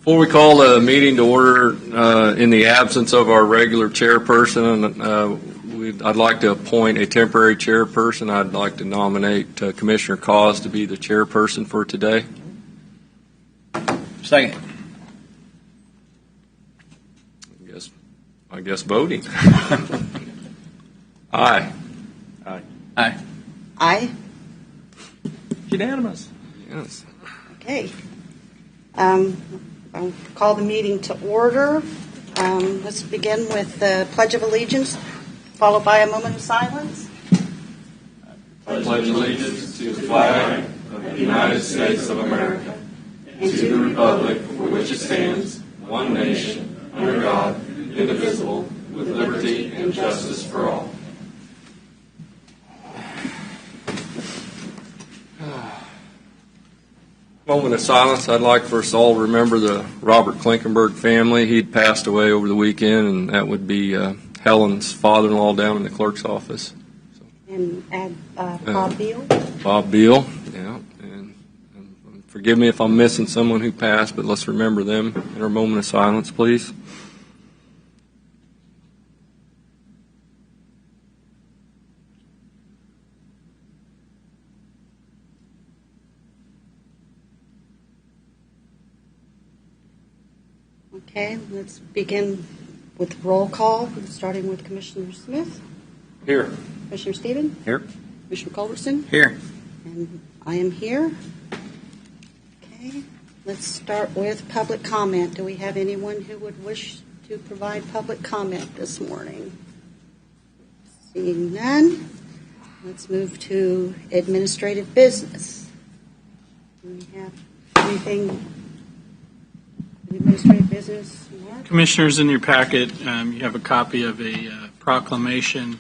Before we call the meeting to order, in the absence of our regular chairperson, I'd like to appoint a temporary chairperson. I'd like to nominate Commissioner KAAZ to be the chairperson for today. Second. I guess voting. Aye. Aye. Aye. Aye. Unanimous. Yes. Okay. I'll call the meeting to order. Let's begin with the Pledge of Allegiance, followed by a moment of silence. I pledge allegiance to the flag of the United States of America and to the republic for which it stands, one nation, under God, indivisible, with liberty and justice for all. Moment of silence. I'd like for us all to remember the Robert Klinkenberg family. He'd passed away over the weekend, and that would be Helen's father-in-law down in the clerk's office. And add Bob Beal. Bob Beal, yeah. And forgive me if I'm missing someone who passed, but let's remember them in our moment of silence, please. Okay, let's begin with roll call, starting with Commissioner Smith. Here. Commissioner Stieben. Here. Commissioner Culbertson. Here. And I am here. Okay, let's start with public comment. Do we have anyone who would wish to provide public comment this morning? Seeing none, let's move to administrative business. Do we have anything? Administrative business, Mark? Commissioners, in your packet, you have a copy of a proclamation.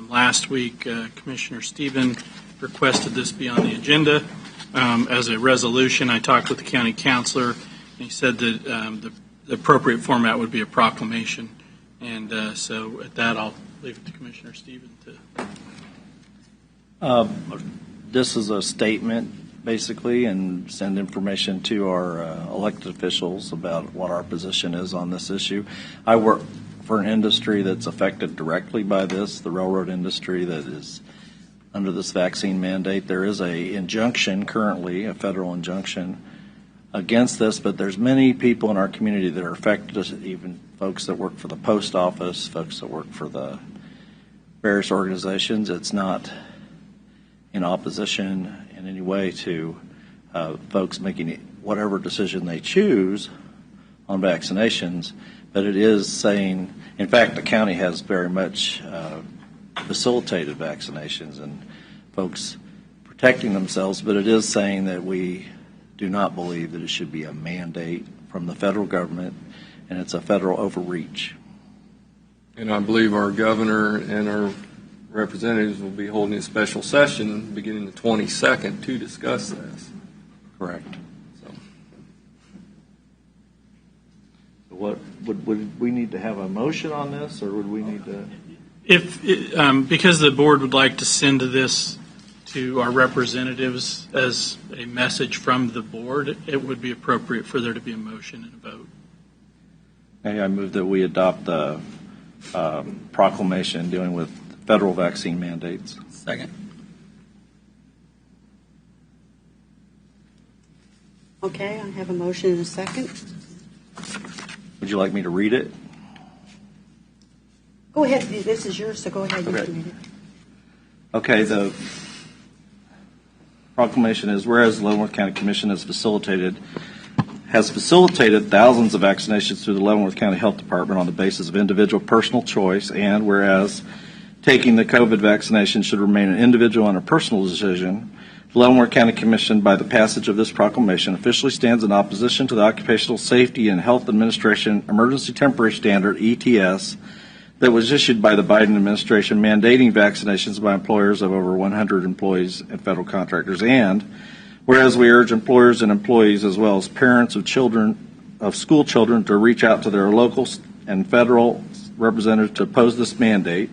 Last week, Commissioner Stieben requested this be on the agenda as a resolution. I talked with the county councilor, and he said that the appropriate format would be a proclamation. And so at that, I'll leave it to Commissioner Stieben to. This is a statement, basically, and send information to our elected officials about what our position is on this issue. I work for an industry that's affected directly by this, the railroad industry that is under this vaccine mandate. There is a injunction currently, a federal injunction against this, but there's many people in our community that are affected, even folks that work for the post office, folks that work for the various organizations. It's not in opposition in any way to folks making whatever decision they choose on vaccinations, but it is saying, in fact, the county has very much facilitated vaccinations and folks protecting themselves, but it is saying that we do not believe that it should be a mandate from the federal government, and it's a federal overreach. And I believe our governor and our representatives will be holding a special session beginning the 22nd to discuss this. Correct. So what would we need to have a motion on this, or would we need to? Because the board would like to send this to our representatives as a message from the board, it would be appropriate for there to be a motion and a vote. Okay, I move that we adopt the proclamation dealing with federal vaccine mandates. Second. Okay, I have a motion and a second. Would you like me to read it? Go ahead. This is yours, so go ahead. You Okay. can read it. Okay, the proclamation is, whereas the Leavenworth County Commission has facilitated thousands of vaccinations through the Leavenworth County Health Department on the basis of individual personal choice, and whereas taking the COVID vaccination should remain an individual and a personal decision, the Leavenworth County Commission, by the passage of this proclamation, officially stands in opposition to the Occupational Safety and Health Administration Emergency Temporary Standard, ETS, that was issued by the Biden administration mandating vaccinations by employers of over 100 employees and federal contractors. And whereas we urge employers and employees, as well as parents of school children, to reach out to their local and federal representatives to oppose this mandate.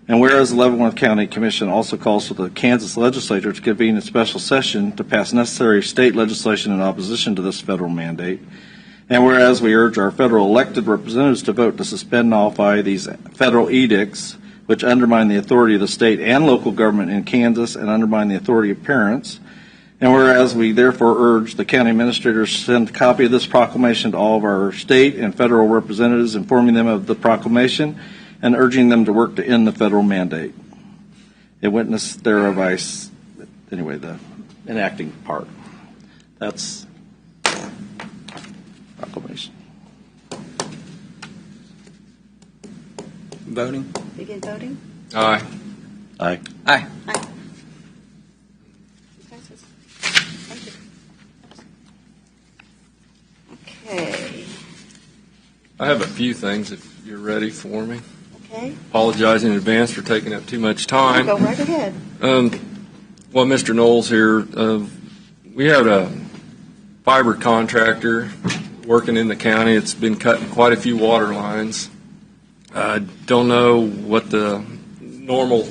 And whereas the Leavenworth County Commission also calls for the Kansas legislature to convene a special session to pass necessary state legislation in opposition to this federal mandate. And whereas we urge our federal elected representatives to vote to suspend and nullify these federal edicts which undermine the authority of the state and local government in Kansas and undermine the authority of parents. And whereas we therefore urge the county administrators to send a copy of this proclamation to all of our state and federal representatives, informing them of the proclamation and urging them to work to end the federal mandate. A witness thereof anyway, the enacting part. That's proclamation. Voting? Begin voting. Aye. Aye. Aye. Aye. Passes. Thank you. Okay. I have a few things if you're ready for me. Okay. Apologize in advance for taking up too much time. Go right ahead. Well, Mr. Knowles here, we had a fiber contractor working in the county. It's been cutting quite a few water lines. I don't know what the normal,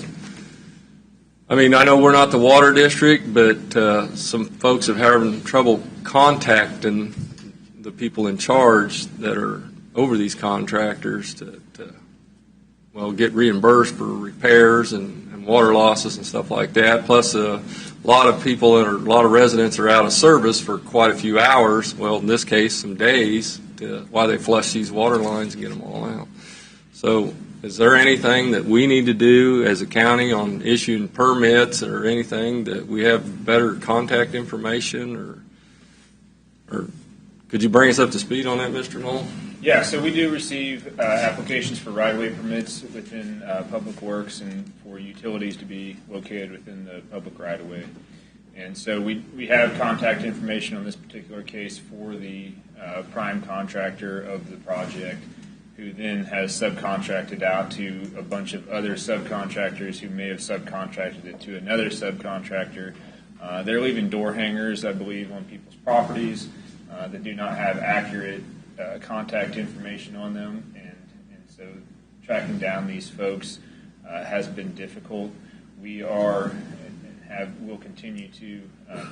I mean, I know we're not the water district, but some folks have having trouble contacting the people in charge that are over these contractors to get reimbursed for repairs and water losses and stuff like that. Plus, a lot of people a lot of residents are out of service for quite a few hours. Well, in this case, some days while they flush these water lines and get them all out. So, is there anything that we need to do as a county on issuing permits or anything that we have better contact information, or could you bring us up to speed on that, Mr. Knoll? Yeah, so we do receive applications for right-of-way permits within Public Works and for utilities to be located within the public right-of-way. And so we have contact information on this particular case for the prime contractor of the project, who then has subcontracted out to a bunch of other subcontractors who may have subcontracted it to another subcontractor. They're leaving door hangers, I believe, on people's properties that do not have accurate contact information on them, and so tracking down these folks has been difficult. We are and will continue to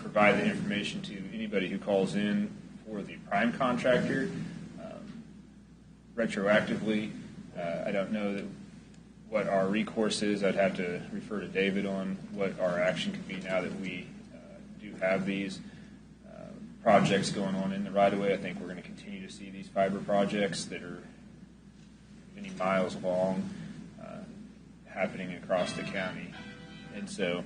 provide the information to anybody who calls in for the prime contractor retroactively. I don't know what our recourse is. I'd have to refer to David on what our action could be now that we do have these projects going on in the right-of-way. I think we're going to continue to see these fiber projects that are many miles long happening across the county. And so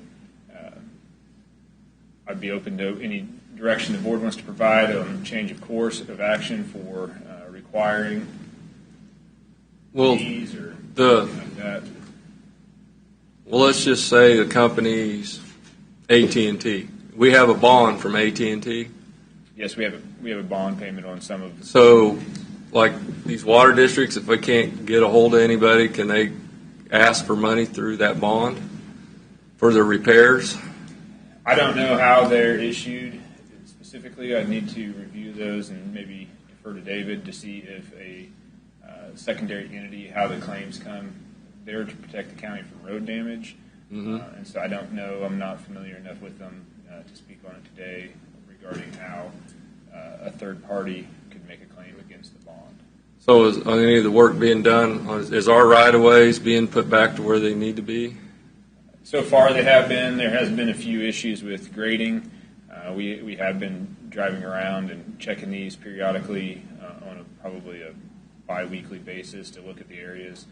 I'd be open to any direction the board wants to provide on change of course of action for requiring fees or something like that. Well, let's just say the company's AT&T. We have a bond from AT&T. Yes, we have a bond payment on some of the. So, like these water districts, if they can't get a hold of anybody, can they ask for money through that bond for their repairs? I don't know how they're issued specifically. I need to review those and maybe defer to David to see if a secondary entity, how the claims come there to protect the county from road damage. Mm-hmm. And so I don't know. I'm not familiar enough with them to speak on it today regarding how a third party could make a claim against the bond. So is any of the work being done? Is our right-of-ways being put back to where they need to be? So far they have been. There has been a few issues with grading. We have been driving around and checking these periodically on probably a bi-weekly basis to look at the areas.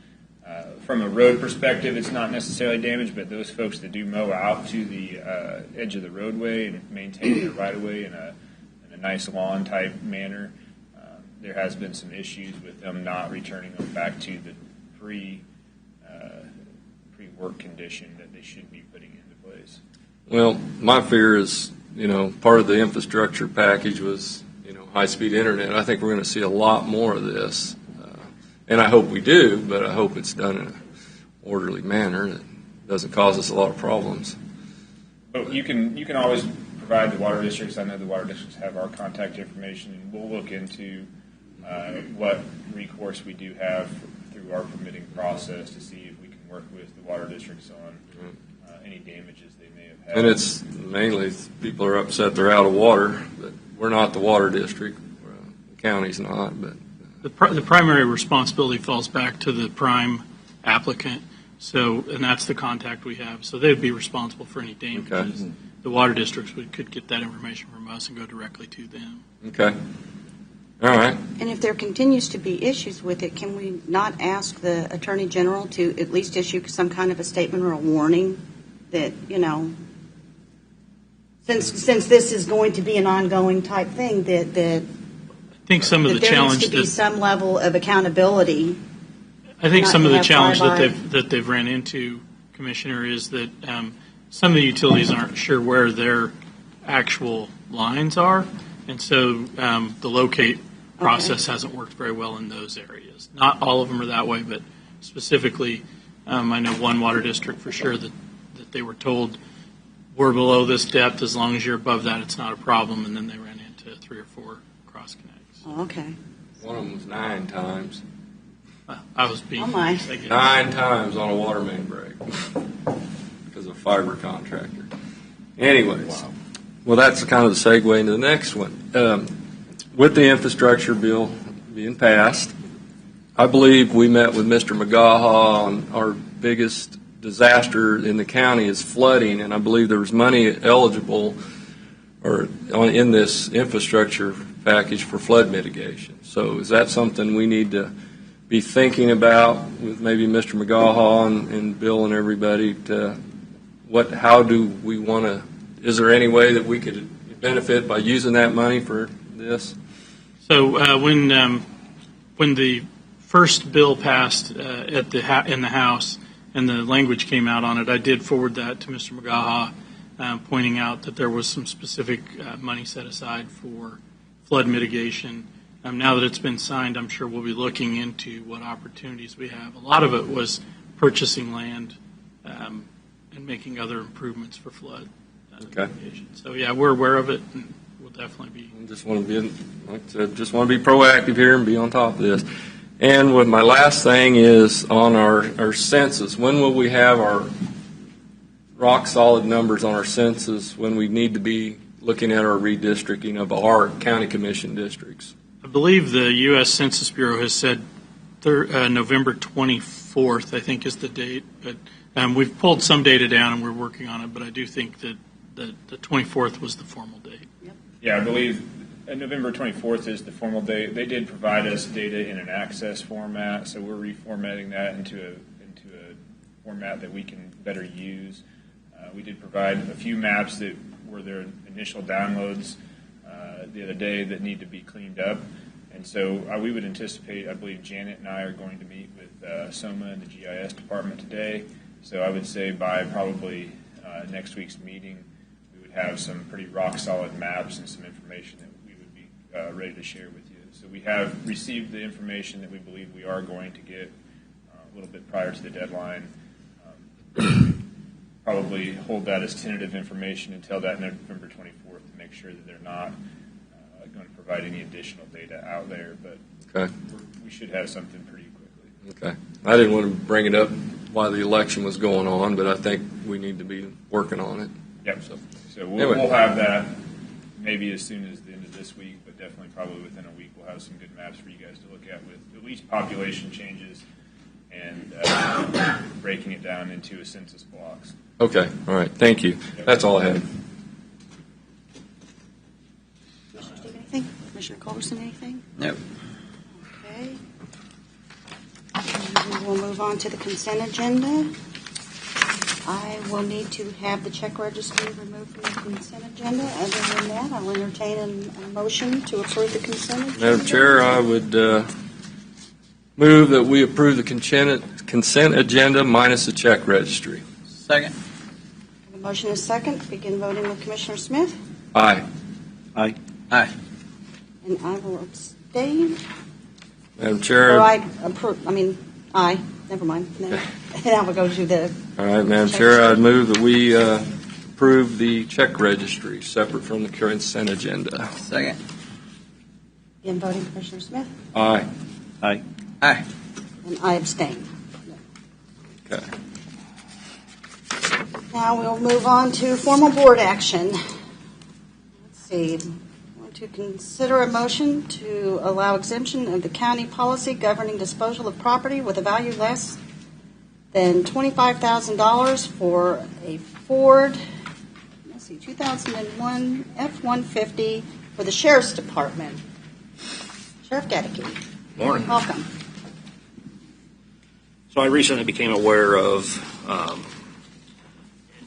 From a road perspective, it's not necessarily damaged, but those folks that do mow out to the edge of the roadway and maintain their right-of-way in a nice lawn-type manner, there has been some issues with them not returning them back to the pre-work condition that they should be putting into place. Well, my fear is, part of the infrastructure package was, high-speed internet. I think we're going to see a lot more of this. And I hope we do, but I hope it's done in an orderly manner that doesn't cause us a lot of problems. But you can always provide the water districts. I know the water districts have our contact information, and we'll look into what recourse we do have through our permitting process to see if we can work with the water districts on any damages they may have had. And it's mainly people are upset they're out of water, but we're not the water district. The county's not, but. The primary responsibility falls back to the prime applicant, and that's the contact we have. So they'd be responsible for any damages. Okay. The water districts could get that information from us and go directly to them. Okay. All right. And if there continues to be issues with it, can we not ask the Attorney General to at least issue some kind of a statement or a warning that, since this is going to be an ongoing type thing, that I think some of the there challenge needs to be some level of accountability. I think not some of to the have challenge fly-by. that they've ran into, Commissioner, is that some of the utilities aren't sure where their actual lines are, and so the locate process hasn't worked very well in those areas. Not all of them are that way, but specifically, I know one water district for sure that they were told we're below this depth. As long as you're above that, it's not a problem. And then they ran into 3 or 4 cross connects. Oh, okay. One of them was 9 times. I was being. Oh, my. 9 times on a water main break because of a fiber contractor. Anyways, well, that's kind of the segue into the next one. With the infrastructure bill being passed, I believe we met with Mr. McGaha on our biggest disaster in the county is flooding, and I believe there was money eligible in this infrastructure package for flood mitigation. So is that something we need to be thinking about with maybe Mr. McGaha and Bill and everybody? How do we want to? Is there any way that we could benefit by using that money for this? So when the first bill passed in the House and the language came out on it, I did forward that to Mr. McGaha, pointing out that there was some specific money set aside for flood mitigation. Now that it's been signed, I'm sure we'll be looking into what opportunities we have. A lot of it was purchasing land and making other improvements for flood mitigation. So yeah, we're aware of it, and we'll definitely be. I just want to be, like I said, just want to be proactive here and be on top of this. And what my last thing is on our census. When will we have our rock solid numbers on our census when we need to be looking at our redistricting of our county commission districts? I believe the U.S. Census Bureau has said November 24th, I think, is the date. But we've pulled some data down and we're working on it. But I do think that the 24th was the formal date. Yep. Yeah, I believe November 24th is the formal date. They did provide us data in an access format, so we're reformatting that into a format that we can better use. We did provide a few maps that were their initial downloads the other day that need to be cleaned up. And so we would anticipate, I believe Janet and I are going to meet with SOMA and the GIS department today. So I would say by probably next week's meeting, we would have some pretty rock solid maps and some information that we would be ready to share with you. So we have received the information that we believe we are going to get a little bit prior to the deadline. Probably hold that as tentative information until that November 24th to make sure that they're not going to provide any additional data out there. But we should have something pretty quickly. Okay. I didn't want to bring it up while the election was going on, but I think we need to be working on it. Yep. So we'll have that maybe as soon as the end of this week, but definitely probably within a week we'll have some good maps for you guys to look at with at least population changes and breaking it down into a census blocks. Okay. All right. Thank you. That's all I had. Commissioner Steve, anything? Commissioner Culberson, anything? No. Okay. And we'll move on to the consent agenda. I will need to have the check registry removed from the consent agenda. Other than that, I'll entertain a motion to approve the consent agenda. Madam Chair, I would move that we approve the consent agenda minus the check registry. Second. The motion is second. Begin voting with Commissioner Smith. Aye. Aye. Aye. And I will abstain. Madam Chair. Aye. Never mind. No. Now we'll go to the. All right, Madam Chair, I'd move that we approve the check registry separate from the consent agenda. Second. Begin voting, Commissioner Smith. Aye. Aye. Aye. And I abstain. Okay. Now we'll move on to formal board action. Let's see. to consider a motion to allow exemption of the county policy governing disposal of property with a value less than $25,000 for a Ford, 2001 F-150 for the Sheriff's Department. Sheriff Gaddeke. Morning. Welcome. So I recently became aware of,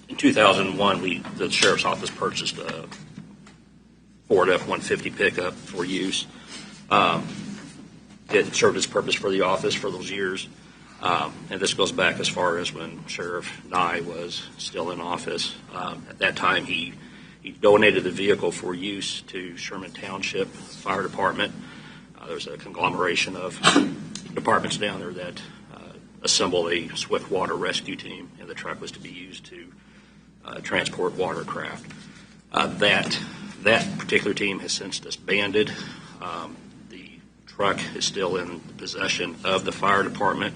in 2001, the Sheriff's Office purchased a Ford F-150 pickup for use. It served its purpose for the office for those years. And this goes back as far as when Sheriff Nye was still in office. At that time, he donated the vehicle for use to Sherman Township Fire Department. There's a conglomeration of departments down there that assemble a swift water rescue team, and the truck was to be used to transport watercraft. That particular team has since disbanded. The truck is still in possession of the fire department.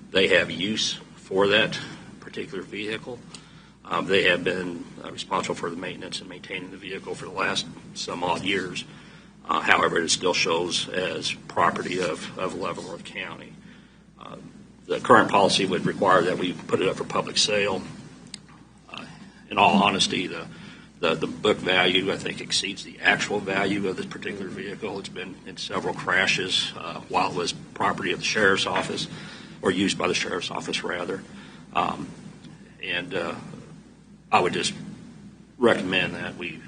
They have use for that particular vehicle. They have been responsible for the maintenance and maintaining the vehicle for the last some odd years. However, it still shows as property of Leavenworth County. The current policy would require that we put it up for public sale. In all honesty, the book value, I think, exceeds the actual value of this particular vehicle. It's been in several crashes while it was property of the Sheriff's Office, or used by the Sheriff's Office, rather. I would just recommend that we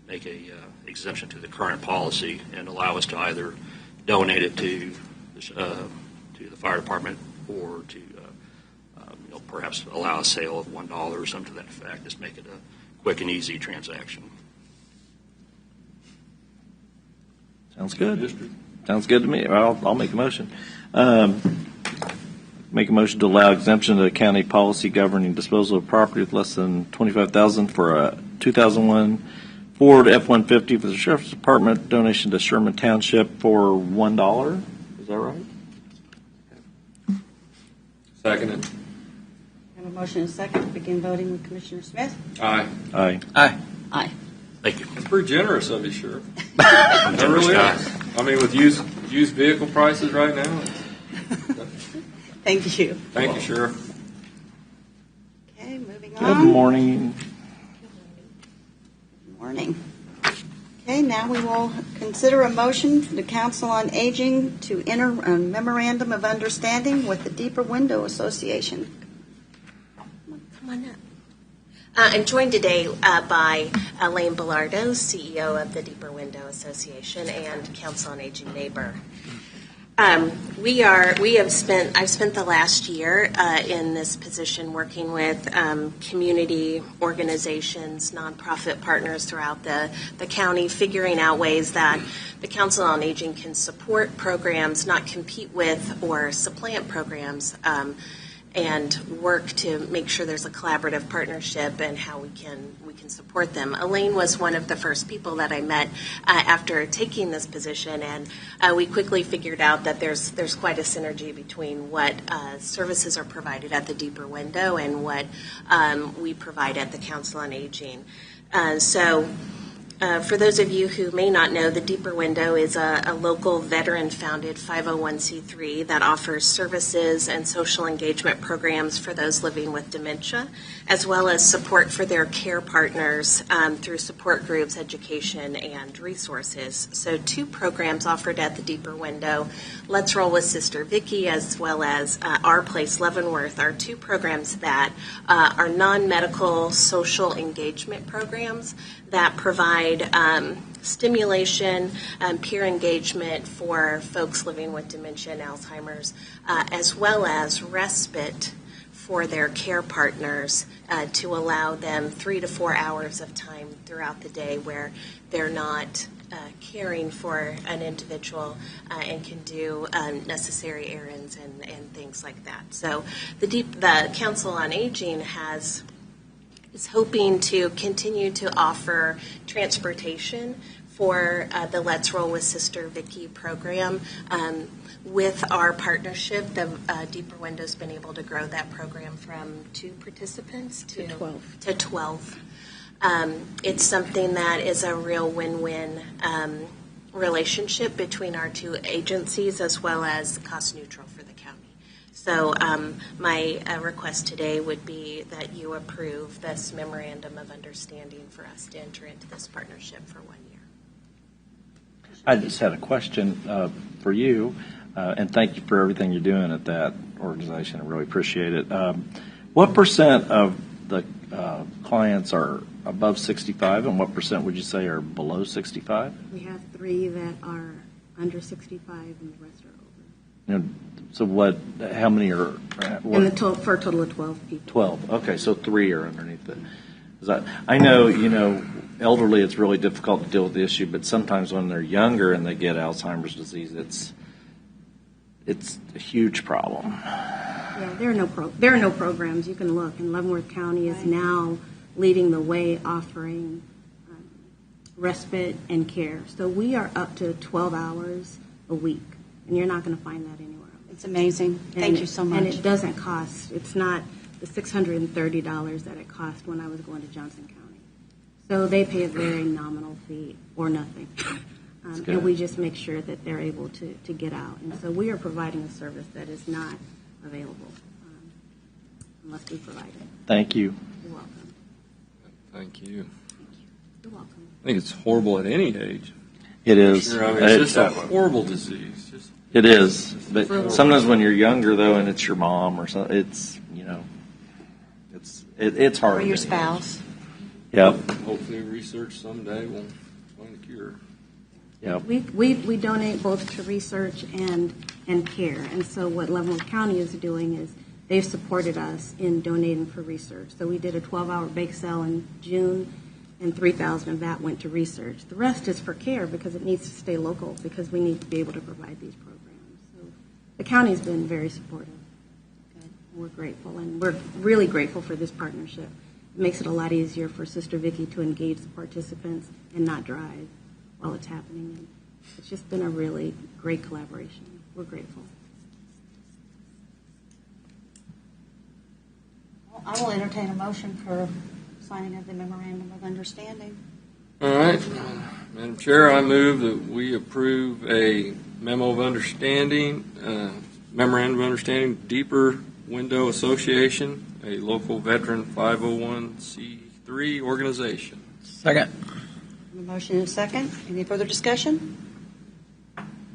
make a exemption to the current policy and allow us to either donate it to the fire department or to perhaps allow a sale of $1 or something to that effect. Just make it a quick and easy transaction. Sounds good. Sounds good to me. I'll make a motion. Make a motion to allow exemption of the county policy governing disposal of property with less than $25,000 for a 2001 Ford F-150 for the Sheriff's Department, donation to Sherman Township for $1. Is that right? Seconded. We have a motion and a second to begin voting with Commissioner Smith. Aye. Aye. Aye. Aye. Thank you. That's pretty generous of you, Sheriff. I'm That generous really guy. is. I mean, with used vehicle prices right now. Thank you. Thank you, Sheriff. Okay, moving Good on. morning. Good morning. Okay, now we will consider a motion for the Council on Aging to enter a memorandum of understanding with the Deeper Window Association. Come on up. I'm joined today by Elaine Bellardo, CEO of the Deeper Window Association and Council on Aging neighbor. I've spent the last year in this position working with community organizations, nonprofit partners throughout the county, figuring out ways that the Council on Aging can support programs, not compete with or supplant programs, and work to make sure there's a collaborative partnership and how we can support them. Elaine was one of the first people that I met after taking this position, and we quickly figured out that there's quite a synergy between what services are provided at the Deeper Window and what we provide at the Council on Aging. For those of you who may not know, the Deeper Window is a local veteran-founded 501c3 that offers services and social engagement programs for those living with dementia, as well as support for their care partners through support groups, education, and resources. So 2 programs offered at the Deeper Window, Let's Roll with Sister Vicky, as well as Our Place Leavenworth, are 2 programs that are non-medical social engagement programs that provide stimulation, peer engagement for folks living with dementia and Alzheimer's, as well as respite for their care partners to allow them 3 to 4 hours of time throughout the day where they're not caring for an individual and can do necessary errands and things like that. So the Council on Aging is hoping to continue to offer transportation for the Let's Roll with Sister Vicky program. With our partnership, the Deeper Window's been able to grow that program from 2 participants to 12. It's something that is a real win-win relationship between our two agencies, as well as cost neutral for the county. So my request today would be that you approve this memorandum of understanding for us to enter into this partnership for 1 year. I just had a question for you, and thank you for everything you're doing at that organization. I really appreciate it. What percent of the clients are above 65, and what percent would you say are below 65? We have 3 that are under 65, and the rest are over. You know, so what? How many are? What? And for a total of 12 people. 12. Okay, so 3 are underneath it. I know, elderly, it's really difficult to deal with the issue, but sometimes when they're younger and they get Alzheimer's disease, it's a huge problem. Yeah, there are no programs. You can look, and Leavenworth County is now leading the way, offering respite and care. So we are up to 12 hours a week, and you're not going to find that anywhere else. It's amazing. Thank you so much. And it doesn't cost. It's not the $630 that it cost when I was going to Johnson County. So they pay a very nominal fee or nothing. And we just make sure that they're able to get out. And so we are providing a service that is not available unless we provide it. Thank you. You're welcome. Thank you. You're welcome. I think it's horrible at any age. It is. Sure, I mean, it's just a horrible disease. It is. But sometimes when you're younger, though, and it's your mom or something, it's, it's hard. Or your spouse. Yep. Hopefully research someday will find a cure. Yep. We donate both to research and care. And so what Leavenworth County is doing is they've supported us in donating for research. So we did a 12-hour bake sale in June, and $3,000 of that went to research. The rest is for care because it needs to stay local because we need to be able to provide these programs. So the county's been very supportive. We're grateful, and we're really grateful for this partnership. It makes it a lot easier for Sister Vicky to engage the participants and not drive while it's happening. And it's just been a really great collaboration. We're grateful. Well, I will entertain a motion for signing of the memorandum of understanding. All right. Madam Chair, I move that we approve a memorandum of understanding, Deeper Window Association, a local veteran 501c3 organization. Second. A motion and a second. Any further discussion?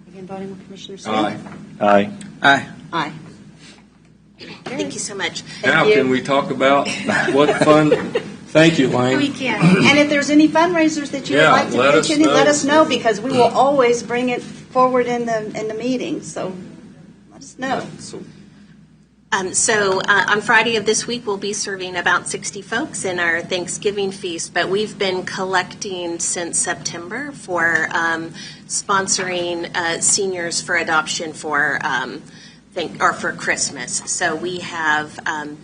Again, voting with Commissioner Smith. Aye. Aye. Aye. Aye. Thank you so much. Now, can we talk about what fund? Thank you, Lane. We can. And if there's any fundraisers that you would like to mention, let us know because we will always bring it forward in the meeting. So let us know. So on Friday of this week, we'll be serving about 60 folks in our Thanksgiving feast, but we've been collecting since September for sponsoring seniors for adoption for Christmas. So we have,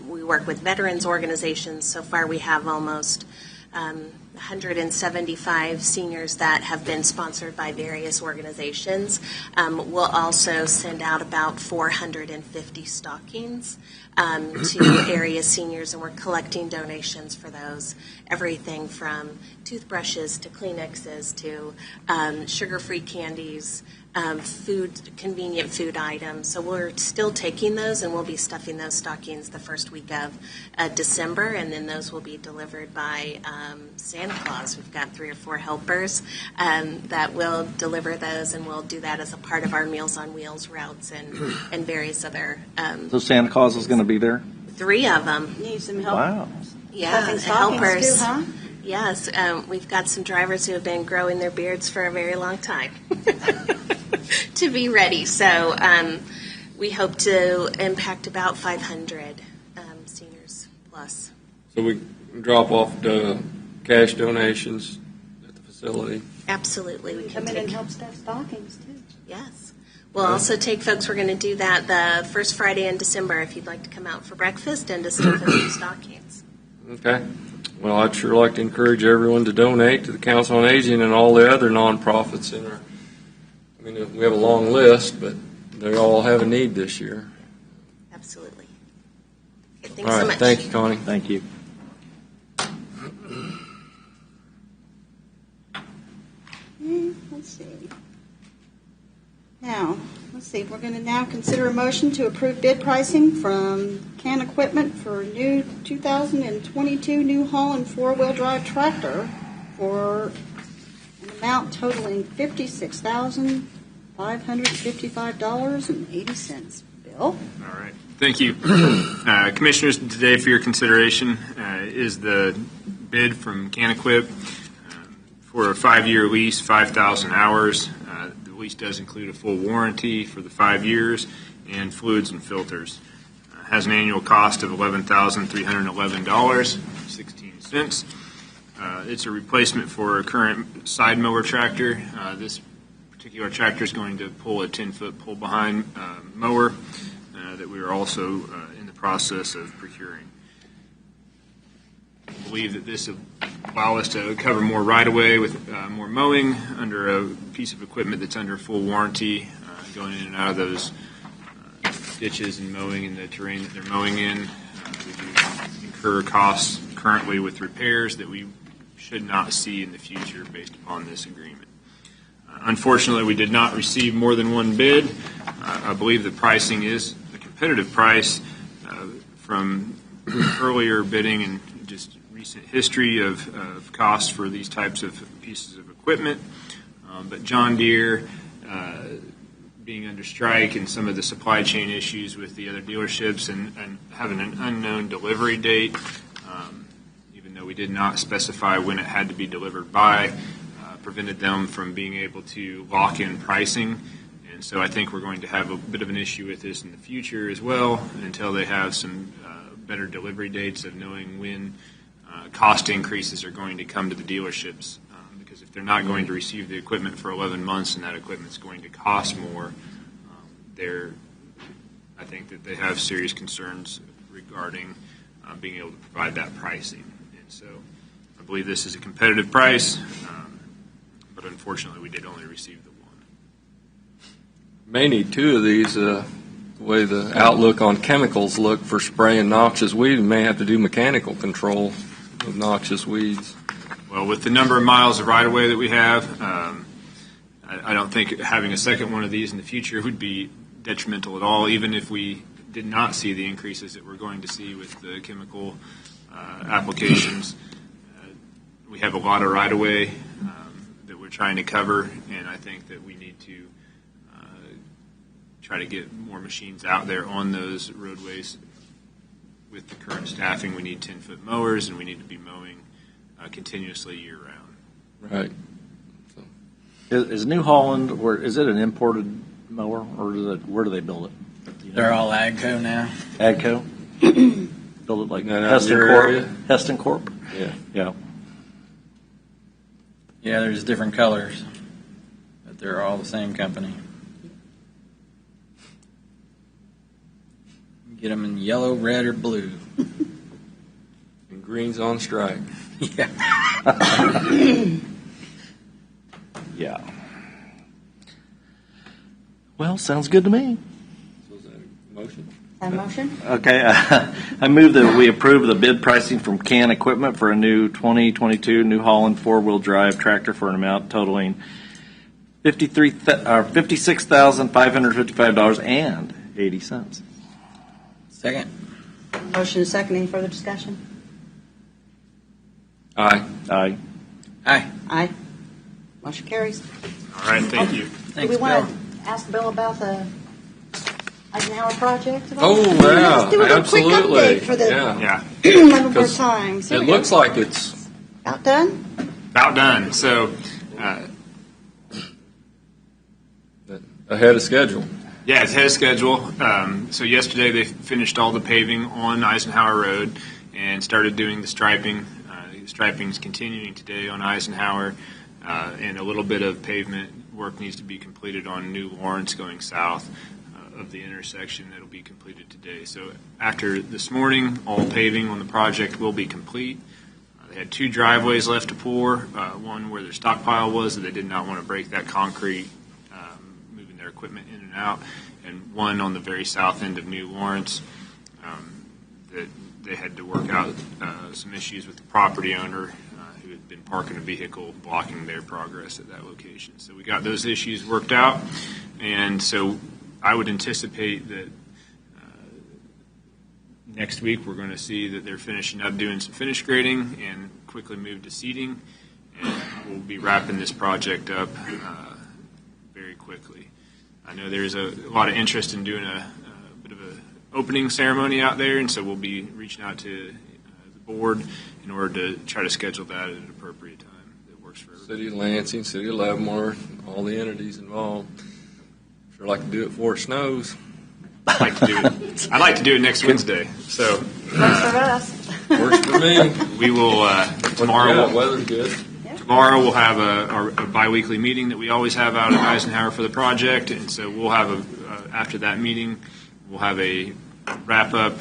we work with veterans organizations. So far we have almost 175 seniors that have been sponsored by various organizations. We'll also send out about 450 stockings to area seniors, and we're collecting donations for those. Everything from toothbrushes to Kleenexes to sugar-free candies, convenient food items. So we're still taking those, and we'll be stuffing those stockings the first week of December, and then those will be delivered by Santa Claus. We've got 3 or 4 helpers that will deliver those, and we'll do that as a part of our Meals on Wheels routes and various other. So Santa Claus is going to be there? 3 of them. Need some help. Wow. Yeah, Stockings helpers. too, huh? Yes, we've got some drivers who have been growing their beards for a very long time to be ready. So we hope to impact about 500 seniors plus. So we drop off the cash donations at the facility. Absolutely. We can Come in and help stuff stockings too. Yes. We'll also take folks, we're going to do that the first Friday in December if you'd like to come out for breakfast and to stuff a few stockings. Okay. Well, I'd sure like to encourage everyone to donate to the Council on Aging and all the other nonprofits in our. I mean, we have a long list, but they all have a need this year. Absolutely. Okay, All thanks right. so much. Thank you, Connie. Thank you. let's see. Now, let's see, we're going to now consider a motion to approve bid pricing from Can Equipment for new 2022 New Holland four-wheel drive tractor for an amount totaling $56,555.80. Bill? All right. Thank you. Commissioners, today for your consideration is the bid from CanEquip for a 5-year lease, 5,000 hours. The lease does include a full warranty for the 5 years and fluids and filters. Has an annual cost of $11,311.16. It's a replacement for a current side mower tractor. This particular tractor is going to pull a 10-foot pull-behind mower that we are also in the process of procuring. I believe that this will allow us to cover more right-of-way with more mowing under a piece of equipment that's under full warranty, going in and out of those ditches and mowing in the terrain that they're mowing in. We do incur costs currently with repairs that we should not see in the future based upon this agreement. Unfortunately, we did not receive more than one bid. I believe the pricing is a competitive price from earlier bidding and just recent history of costs for these types of pieces of equipment. But John Deere, being under strike and some of the supply chain issues with the other dealerships and having an unknown delivery date, even though we did not specify when it had to be delivered by, prevented them from being able to lock in pricing. And so I think we're going to have a bit of an issue with this in the future as well until they have some better delivery dates of knowing when cost increases are going to come to the dealerships. Because if they're not going to receive the equipment for 11 months and that equipment's going to cost more, I think that they have serious concerns regarding being able to provide that pricing. And so I believe this is a competitive price, but unfortunately we did only receive the one. May need two of these. The way the outlook on chemicals look for spraying noxious weeds, we may have to do mechanical control of noxious weeds. Well, with the number of miles of right-of-way that we have, I don't think having a second one of these in the future would be detrimental at all, even if we did not see the increases that we're going to see with the chemical applications. We have a lot of right-of-way that we're trying to cover, and I think that we need to try to get more machines out there on those roadways. With the current staffing, we need 10-foot mowers, and we need to be mowing continuously year-round. Right. So. Is New Holland, is it an imported mower, or where do they build it? They're all AGCO now. AGCO? Build it like Heston Corp? Yeah. Yeah. Yeah, there's different colors, but they're all the same company. Get them in yellow, red, or blue. And green's on strike. Yeah. Yeah. Well, sounds good to me. So is that a motion? A motion? Okay, I move that we approve the bid pricing from Can Equipment for a new 2022 New Holland four-wheel drive tractor for an amount totaling $56,555.80. Second. Motion is second. Any further discussion? Aye. Aye. Aye. Aye. Motion carries. All right, thank you. Thanks, Do we want Bill. to ask Bill about the Eisenhower project? Oh, yeah, Let's do a little quick absolutely. update for the Yeah, one more 'Cause time. So It looks like it's about done. about done. So, ahead of schedule. yeah, it's ahead of schedule. So yesterday they finished all the paving on Eisenhower Road and started doing the striping. The striping is continuing today on Eisenhower, and a little bit of pavement work needs to be completed on New Lawrence going south of the intersection. That'll be completed today. So after this morning, all paving on the project will be complete. They had two driveways left to pour, one where their stockpile was that they did not want to break that concrete, moving their equipment in and out, and one on the very south end of New Lawrence that they had to work out some issues with the property owner who had been parking a vehicle blocking their progress at that location. So we got those issues worked out, and so I would anticipate that next week we're going to see that they're finishing up doing some finish grading and quickly move to seeding, and we'll be wrapping this project up very quickly. I know there's a lot of interest in doing a bit of an opening ceremony out there, and so we'll be reaching out to the board in order to try to schedule that at an appropriate time that works for everybody. City of Lansing, City of Leavenworth, all the entities involved. Sure like to do it before it snows. I'd like to do it next Wednesday. So Works for us. Works for me. we will tomorrow. Yeah, weather's good. Tomorrow we'll have a biweekly meeting that we always have out at Eisenhower for the project, and so we'll have after that meeting we'll have a wrap-up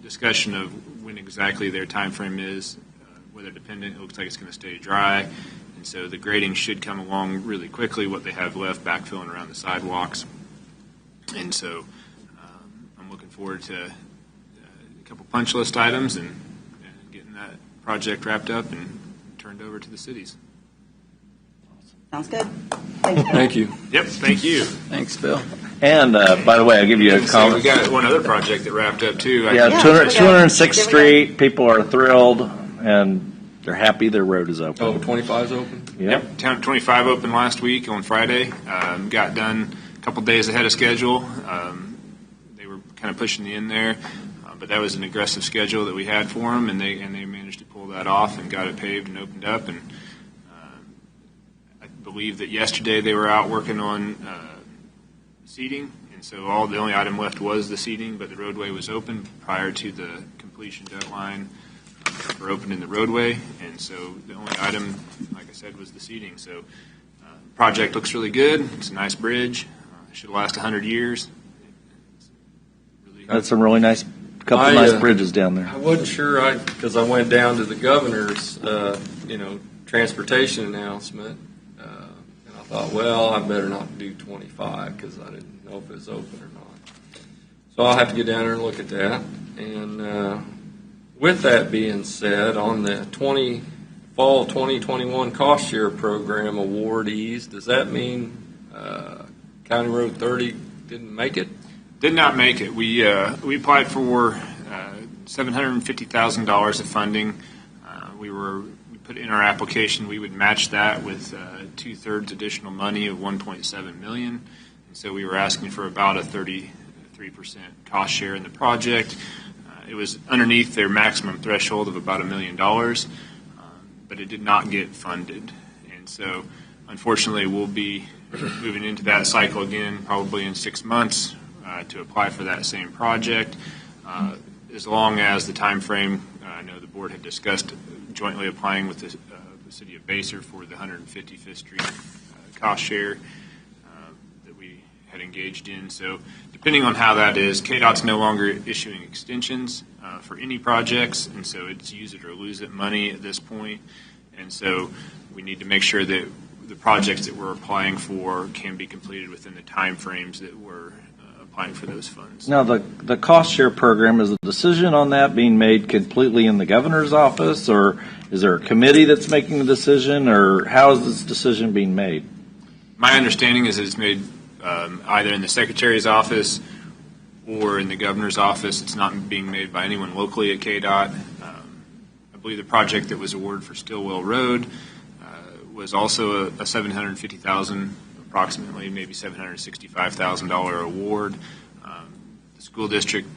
discussion of when exactly their time frame is, weather dependent. It looks like it's going to stay dry, and so the grading should come along really quickly. What they have left, backfilling around the sidewalks, and so I'm looking forward to a couple punch list items and getting that project wrapped up and turned over to the cities. Sounds good. Thank you. Thank you. Yep, thank you. Thanks, Bill. And by the way, I'll give you a We comment. got one other project that wrapped up too. Yeah, Yeah, 206th here we go. Street, people are thrilled, and they're happy their road is open. Oh, 25's open? Yep. Town 25 opened last week on Friday. Got done a couple days ahead of schedule. They were kind of pushing the end there, but that was an aggressive schedule that we had for them, and they managed to pull that off and got it paved and opened up. And I believe that yesterday they were out working on seeding, and so the only item left was the seeding, but the roadway was open prior to the completion deadline for opening the roadway, and so the only item, like I said, was the seeding. So the project looks really good. It's a nice bridge. Should last 100 years. That's some really nice, couple I, nice bridges down there. I wasn't sure, because I went down to the governor's, transportation announcement, and I thought, well, I better not do 25 because I didn't know if it was open or not. So I'll have to get down there and look at that. And with that being said, on the fall 2021 cost share program awardees, does that mean County Road 30 didn't make it? Did not make it. We applied for $750,000 of funding. We put in our application we would match that with 2/3 additional money of $1.7 million, and so we were asking for about a 33% cost share in the project. It was underneath their maximum threshold of about $1 million, but it did not get funded, and so unfortunately we'll be moving into that cycle again probably in 6 months to apply for that same project, as long as the time frame. I know the board had discussed jointly applying with the city of Basel for the 155th Street cost share that we had engaged in. So depending on how that is, KDOT's no longer issuing extensions for any projects, and so it's use it or lose it money at this point. And so we need to make sure that the projects that we're applying for can be completed within the time frames that we're applying for those funds. Now, the cost share program, is a decision on that being made completely in the governor's office, or is there a committee that's making the decision, or how is this decision being made? My understanding is that it's made either in the secretary's office or in the governor's office. It's not being made by anyone locally at KDOT. I believe the project that was awarded for Stillwell Road was also a $750,000, approximately maybe $765,000 award. The school district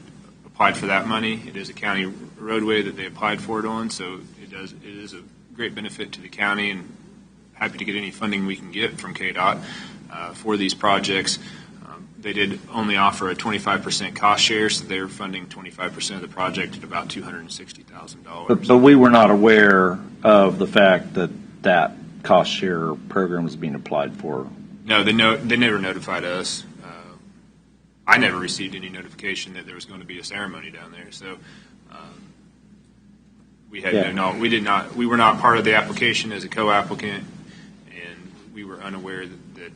applied for that money. It is a county roadway that they applied for it on, so it is a great benefit to the county, and happy to get any funding we can get from KDOT for these projects. They did only offer a 25% cost share, so they're funding 25% of the project at about $260,000. But we were not aware of the fact that cost share program was being applied for. No, they never notified us. I never received any notification that there was going to be a ceremony down there. So we had we were not part of the application as a co-applicant, and we were unaware that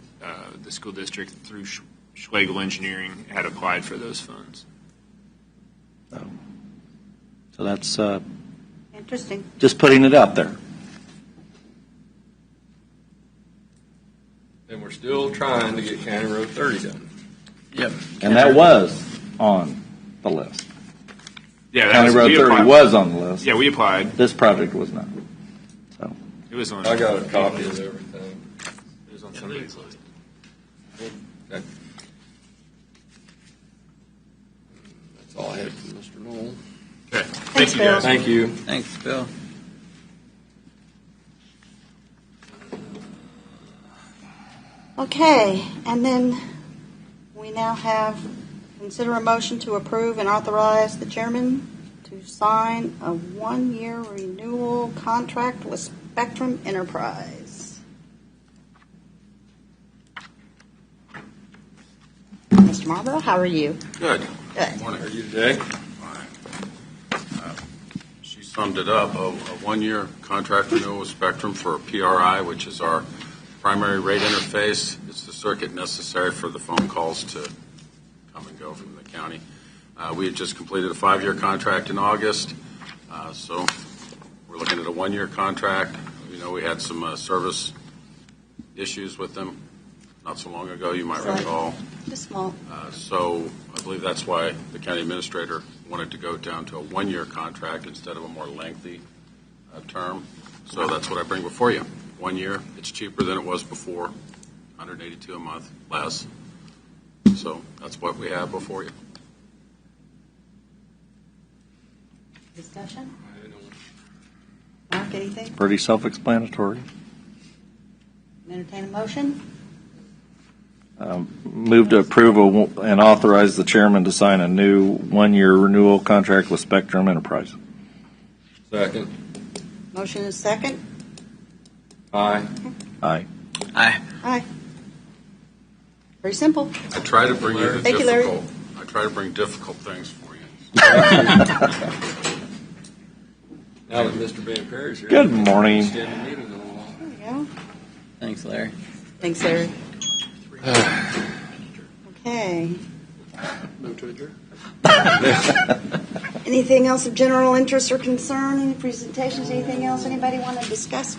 the school district through Schlegel Engineering had applied for those funds. So that's Interesting. just putting it out there. And we're still trying to get County Road 30 done. Yep. And that was on the list. Yeah, County Road 30 was on the list. Yeah, we applied. This project was not. So, It was on. I got a copy of everything. It was on somebody's list. Okay. That's all I had from Mr. Knoll. Okay. Thanks, Thank you, Bill. guys. Thank you. Thanks, Bill. Okay, and then we now have, consider a motion to approve and authorize the chairman to sign a 1-year renewal contract with Spectrum Enterprise. Mr. Marlboro, how are you? Good. Good. Morning. How are you today? She summed it up, a one-year contract renewal with Spectrum for PRI, which is our primary rate interface. It's the circuit necessary for the phone calls to come and go from the county. We had just completed a 5-year contract in August, so we're looking at a 1-year contract. You know, we had some service issues with them not so long ago, you might recall. Just small. So I believe that's why the county administrator wanted to go down to a 1-year contract instead of a more lengthy term. So that's what I bring before you. 1 year, it's cheaper than it was before, $182 a month less. So that's what we have before you. Discussion? Mark, anything? pretty self-explanatory. Entertain a motion? Move to approve and authorize the chairman to sign a new 1-year renewal contract with Spectrum Enterprise. Second. Motion is second. Aye. Aye. Aye. Aye. Very simple. I try to bring you the Thank you, Larry. difficult. I try to bring difficult things for you. Now that Mr. Van Perry's here. Good morning. Extend the meeting a little while. There you go. Thanks, Larry. Thanks, Larry. Okay. Move to adjourn. Anything else of general interest or concern? Any presentations? Anything else anybody want to discuss?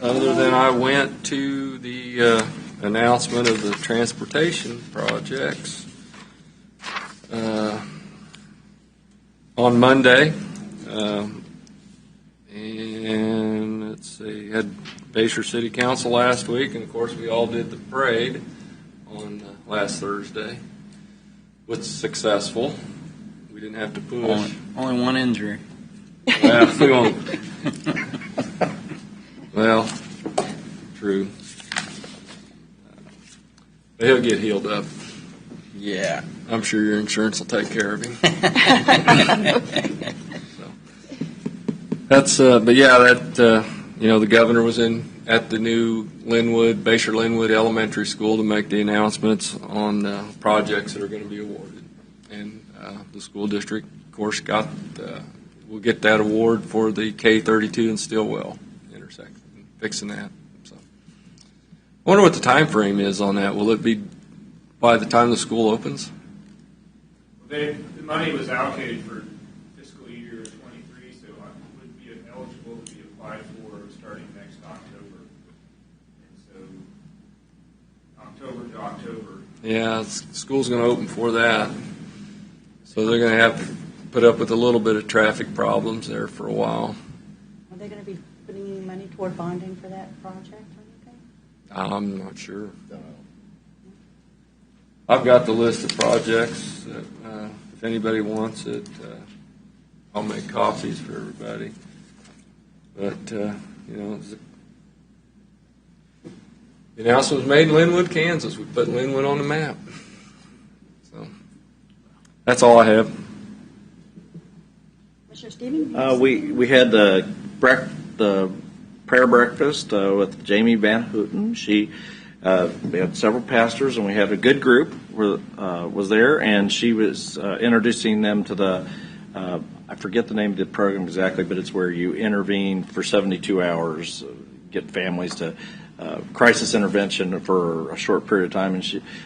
Other than I went to the announcement of the transportation projects on Monday. And let's see, had Bayshore City Council last week, and of course we all did the parade on last Thursday. Was successful. We didn't have to push. Only one injury. Well, we won't. Well, true. But he'll get healed up. Yeah. I'm sure your insurance will take care of him. That's, but yeah, that, the governor was at the new Bayshore Linwood Elementary School to make the announcements on projects that are going to be awarded. And the school district, of course, will get that award for the K32 and Stillwell intersection, fixing that. So, I wonder what the time frame is on that. Will it be by the time the school opens? The money was allocated for fiscal year 23, so I would be eligible to be applied for starting next October. And so October to October. Yeah, school's going to open for that. So they're going to have to put up with a little bit of traffic problems there for a while. Are they going to be putting any money toward bonding for that project or anything? I'm not sure. I've got the list of projects that, if anybody wants it, I'll make copies for everybody. But, the announcement was made in Linwood, Kansas. We put Linwood on the map. So that's all I have. Mr. Stephen? We had the prayer breakfast with Jamie Van Houten. We had several pastors, and we had a good group was there, and she was introducing them to the I forget the name of the program exactly, but it's where you intervene for 72 hours, get families to crisis intervention for a short period of time,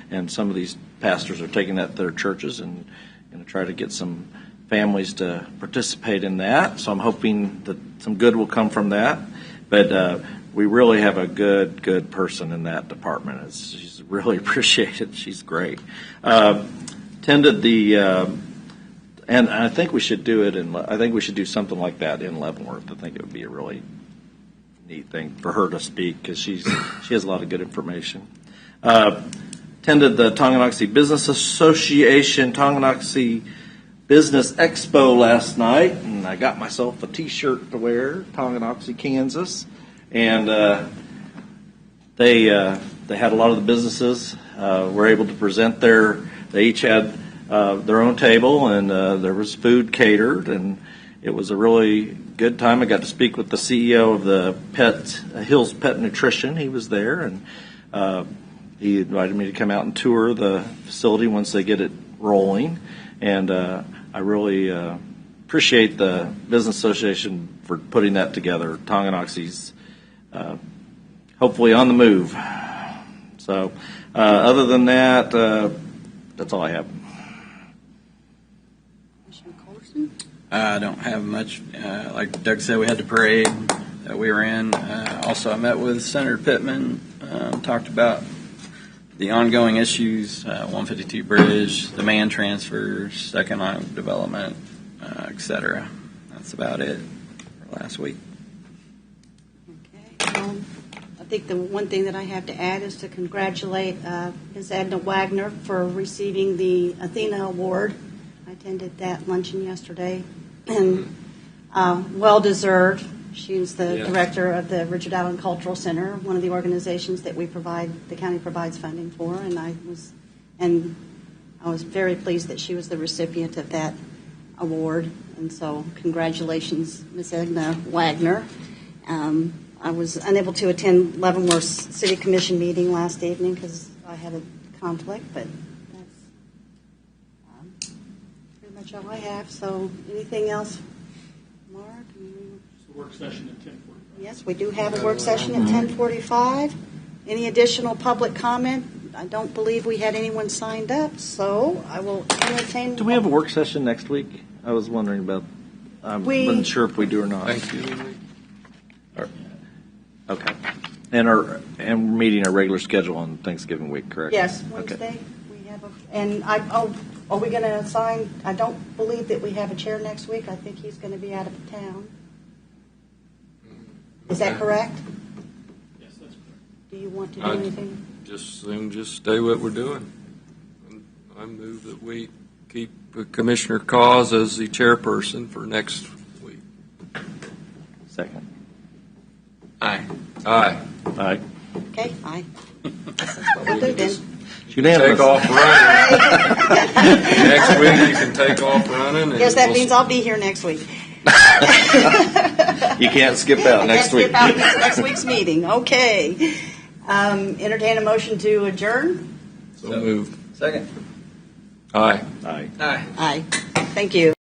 and some of these pastors are taking that to their churches and going to try to get some families to participate in that. So I'm hoping that some good will come from that. But we really have a good person in that department. She's really appreciated. She's great. Attended the, and I think we should do it I think we should do something like that in Leavenworth. I think it would be a really neat thing for her to speak because she has a lot of good information. Attended the Tonganoxie Business Association Tonganoxie Business Expo last night, and I got myself a T-shirt to wear, Tonganoxie, Kansas, and they had a lot of the businesses were able to present they each had their own table, and there was food catered, and it was a really good time. I got to speak with the CEO of the Hills Pet Nutrition. He was there, and he invited me to come out and tour the facility once they get it rolling, and I really appreciate the Business Association for putting that together. Tonganoxie's hopefully on the move. So other than that, that's all I have. I don't have much. Like Doug said, we had the parade that we were in. Also, I met with Senator Pittman, talked about the ongoing issues, 152 Bridge, demand transfers, economic development, et cetera. That's about it for last week. Okay. I think the one thing that I have to add is to congratulate Ms. Edna Wagner for receiving the Athena Award. I attended that luncheon yesterday, and well-deserved. She's the director of the Richard Allen Cultural Center, one of the organizations that the county provides funding for, and I was very pleased that she was the recipient of that award. And so, congratulations, Ms. Edna Wagner. I was unable to attend Leavenworth's City Commission meeting last evening because I had a conflict, but that's pretty much all I have. So, anything else, Mark? Work session at 10:45. Yes, we do have a work session at 10:45. Any additional public comment? I don't believe we had anyone signed up, so I will entertain. Do we have a work session next week? I was wondering about. I wasn't sure if we do or not. Thanksgiving week. Okay, and we're meeting our regular schedule on Thanksgiving week, correct? Yes, Wednesday. Okay. We have are we going to assign? I don't believe that we have a chair next week. I think he's going to be out of town. Is that correct? Yes, that's correct. Do you want to do anything? Just stay what we're doing. I move that we keep Commissioner KAAZ as the chairperson for next week. Second. Aye. Aye. Aye. Okay, aye. That's what we'll do then. Unanimous. Take off running. Next week you can take off running. Yes, that means I'll be here next week. You can't skip out next week. Skip out next week's meeting. Okay. Entertain a motion to adjourn. So moved. Second. Aye. Aye. Aye. Aye. Thank you.